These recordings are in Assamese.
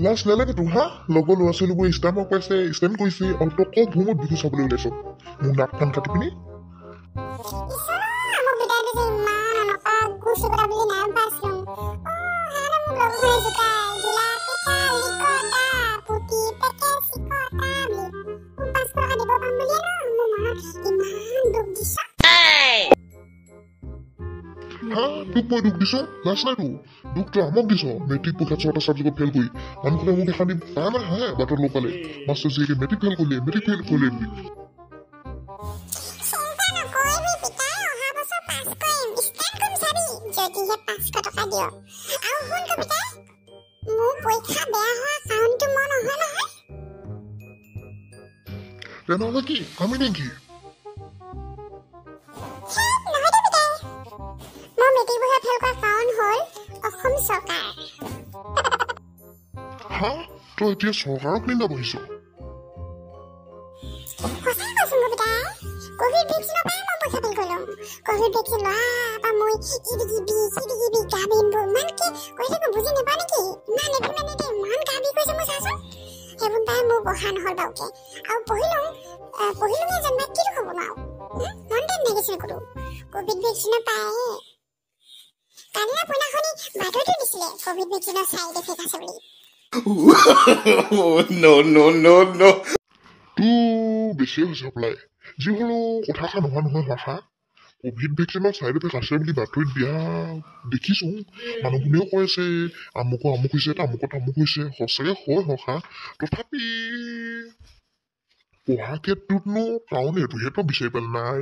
লাজ নালাগে তোৰ হা লগৰ ল'ৰা ছোৱালীবোৰে ষ্টাম্পক পাইছে ষ্টেণ্ড কৰিছে আৰু তই কত ভূমত বিহু চাবলৈ ওলাইছ মোৰ নাক কাণ কাটি পিনি হা তোক মই দুখ দিছো লাজ নাই তোৰ দুখ তই আমক দিছ মেট্ৰিক পৰীক্ষাত 6টা ছাবজেক্টত ফেইল কৰি মানুহখনে মোক এখন দিম তাৰ মানে হাঁহে বাটত লোকালে মাষ্টাৰ জীয়েকে মেট্ৰিক ফেইল কৰিলে বুলি তেনেহ'লে কি আমি নেকি হা তই এতিয়া চৰকাৰক নিন্দা বহিছ No. তোৰ বেছিয়ে হৈছে হবলাই যি হলেও কথাষাৰ নহয় ভাষা কোভিড ভেকচিনৰ চাইড এফেক্ট আছে বুলি বাতৰিত দিয়া দেখিছো মানুহখিনিও কৈ আছে আমুক হৈছে তামুক হৈছে সঁচাকে হয় হখা তথাপি পঢ়া ক্ষেত্ৰতনো কাৰণ এইটোহেতো বিচাৰি পেল নাই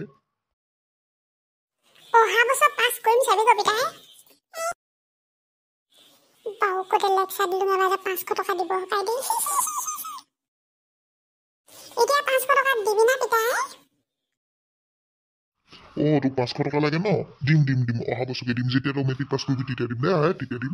তোক 500 টকা লাগে ন দিম অহা বছৰকে দিম যেতিয়া তই মেট্ৰিক পাছ কৰিবি তেতিয়া দিম দে তেতিয়া দিম